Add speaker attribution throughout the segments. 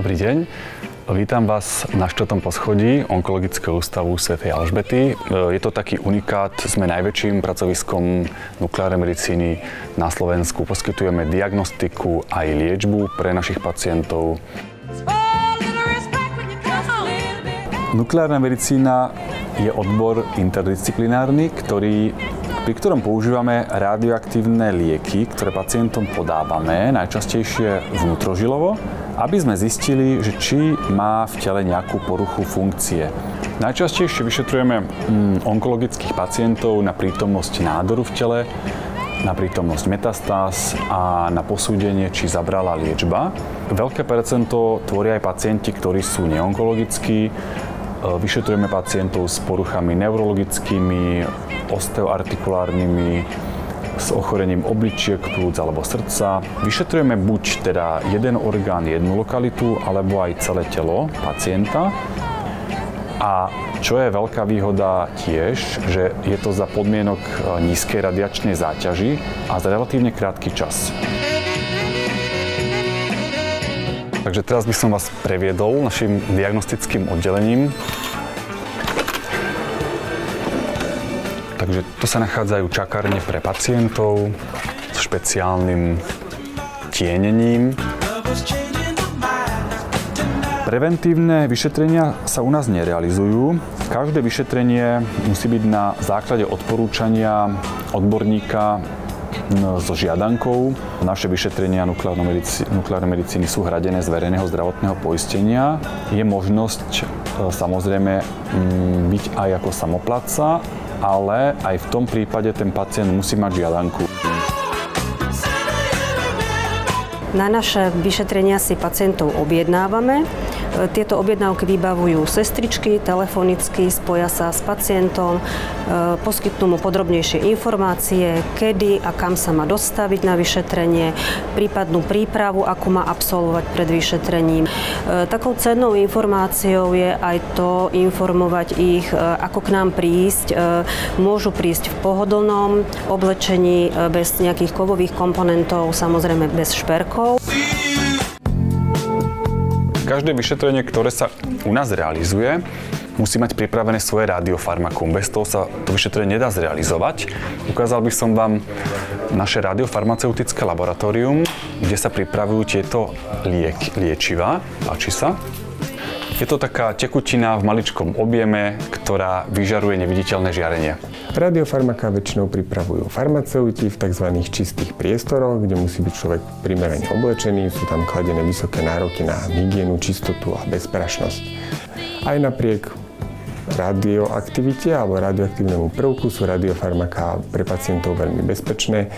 Speaker 1: Dobrý deň. Vítam vás na 4. poschodí Onkologického ústavu svätej Alžbety. Je to taký unikát. Sme najväčším pracoviskom nukleárnej medicíny na Slovensku. Poskytujeme diagnostiku aj liečbu pre našich pacientov. Nukleárna medicína je odbor interdisciplinárny, pri ktorom používame radioaktívne lieky, ktoré pacientom podávame, najčastejšie vnútrožilovo, aby sme zistili, že či má v tele nejakú poruchu funkcie. Najčastejšie vyšetrujeme onkologických pacientov na prítomnosť nádoru v tele, na prítomnosť metastáz a na posúdenie, či zabrala liečba. Veľké percento tvoria aj pacienti, ktorí sú neonkologickí. Vyšetrujeme pacientov s poruchami neurologickými, osteoartikulárnymi, s ochorením obličiek, plúc alebo srdca. Vyšetrujeme buď teda jeden orgán, jednu lokalitu, alebo aj celé telo pacienta. A čo je veľká výhoda tiež, že je to za podmienok nízkej radiačnej záťaži a za relatívne krátky čas. Takže teraz by som vás previedol našim diagnostickým oddelením. Takže tu sa nachádzajú čakárne pre pacientov s špeciálnym tienením. Preventívne vyšetrenia sa u nás nerealizujú. Každé vyšetrenie musí byť na základe odporúčania odborníka so žiadankou. Naše vyšetrenia nukleárnej medicíny sú hradené z verejného zdravotného poistenia. Je možnosť samozrejme byť aj ako samoplatca, ale aj v tom prípade ten pacient musí mať žiadanku.
Speaker 2: Na naše vyšetrenia si pacientov objednávame. Tieto objednávky vybavujú sestričky, telefonicky spoja sa s pacientom, poskytnú mu podrobnejšie informácie, kedy a kam sa má dostaviť na vyšetrenie, prípadnú prípravu, akú má absolvovať pred vyšetrením. Takou cennou informáciou je aj to informovať ich, ako k nám prísť. Môžu prísť v pohodlnom oblečení, bez nejakých kovových komponentov, samozrejme bez šperkov.
Speaker 1: Každé vyšetrenie, ktoré sa u nás realizuje, musí mať pripravené svoje radiofarmakum. Bez toho sa to vyšetrenie nedá zrealizovať. Ukázal by som vám naše radiofarmaceutické laboratórium, kde sa pripravujú tieto liečivá. Páči sa? Je to taká tekutina v maličkom objeme, ktorá vyžaruje neviditeľné žiarenie.
Speaker 3: Radiofarmaká väčšinou pripravujú farmaceuti v tzv. Čistých priestoroch, kde musí byť človek primerane oblečený, sú tam kladené vysoké nároky na hygienu, čistotu a bezprašnosť. Aj napriek radioaktivite alebo radioaktívnemu prvku sú radiofarmaká pre pacientov veľmi bezpečné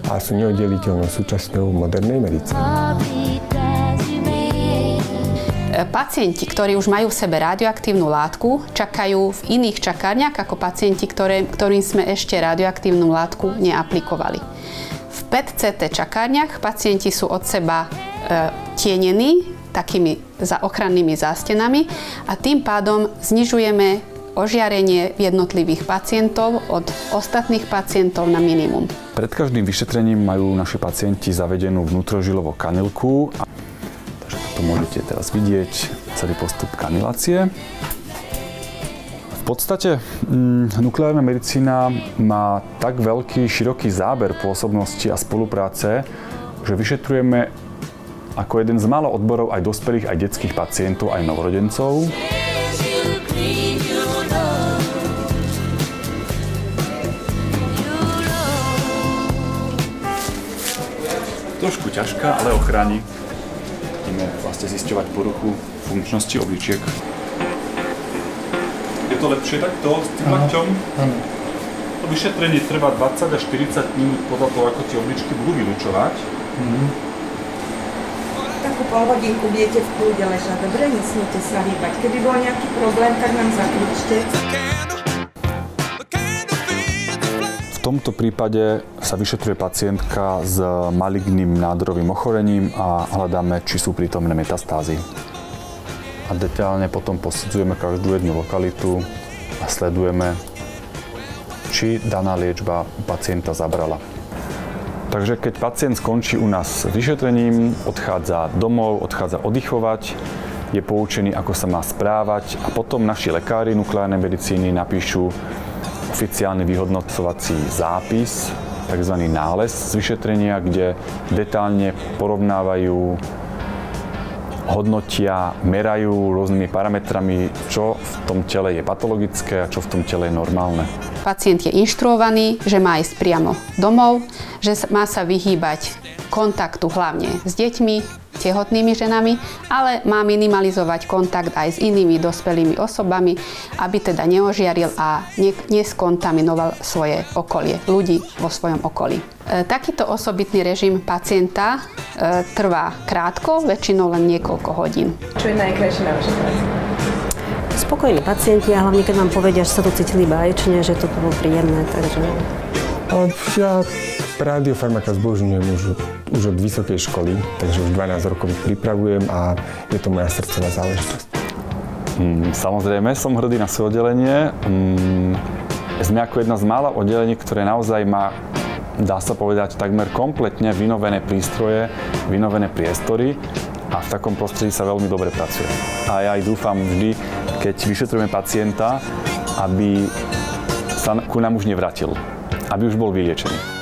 Speaker 3: a sú neoddeliteľnou súčasťou modernej medicíny.
Speaker 4: Pacienti, ktorí už majú v sebe radioaktívnu látku, čakajú v iných čakárniach ako pacienti, ktorým sme ešte radioaktívnu látku neaplikovali. V PET-CT čakárniach pacienti sú od seba tienení takými ochrannými zástenami a tým pádom znižujeme ožiarenie jednotlivých pacientov od ostatných pacientov na minimum.
Speaker 1: Pred každým vyšetrením majú naši pacienti zavedenú vnútrožilovú kanylku. To môžete teraz vidieť, celý postup kanylácie. V podstate nukleárna medicína má tak veľký, široký záber pôsobnosti a spolupráce, že vyšetrujeme ako jeden z málo odborov aj dospelých, aj detských pacientov, aj novorodencov. Trošku ťažká, ale ochráni. Ideme vlastne zisťovať poruchu funkčnosti obličiek. Je to lepšie takto s tým lakťom?
Speaker 3: Áno.
Speaker 1: To vyšetrenie trvá 20 až 40 minút podľa toho, ako tie obličky budú vylučovať.
Speaker 5: Takú polhodinku viete v kľude ležať, dobre? Nesmiete sa hýbať. Keby bol nejaký problém, tak nám zakričte.
Speaker 1: V tomto prípade sa vyšetruje pacientka s maligným nádorovým ochorením a hľadáme, či sú prítomné metastázy. A detailne potom posudzujeme každú jednu lokalitu a sledujeme, či daná liečba pacienta zabrala. Takže keď pacient skončí u nás s vyšetrením, odchádza domov, odchádza oddychovať, je poučený, ako sa má správať a potom naši lekári nukleárnej medicíny napíšu oficiálny vyhodnocovací zápis, tzv. Nález z vyšetrenia, kde detailne porovnávajú, hodnotia, merajú rôznymi parametrami, čo v tom tele je patologické a čo v tom tele je normálne.
Speaker 4: Pacient je inštruovaný, že má ísť priamo domov, že má sa vyhýbať kontaktu hlavne s deťmi, tehotnými ženami, ale má minimalizovať kontakt aj s inými dospelými osobami, aby teda neožiaril a neskontaminoval svoje okolie, ľudí vo svojom okolí. Takýto osobitný režim pacienta trvá krátko, väčšinou len niekoľko hodín.
Speaker 5: Čo je najkrajšie na vašej práci?
Speaker 2: Spokojní pacienti a hlavne keď vám povedia, že sa tu cítili báječne, že to bolo príjemné, takže...
Speaker 3: Ja radiofarmaka zbožňujem už od vysokej školy, takže už 12 rokov pripravujem a je to moja srdcová záležitosť.
Speaker 1: Samozrejme, som hrdý na svoje oddelenie. Sme ako jedna z mála oddelení, ktoré naozaj má, dá sa povedať, takmer kompletne vynovené prístroje, vynovené priestory a v takom prostredí sa veľmi dobre pracuje. A ja aj dúfam vždy, keď vyšetrujeme pacienta, aby sa ku nám už nevrátil, aby už bol vyliečený.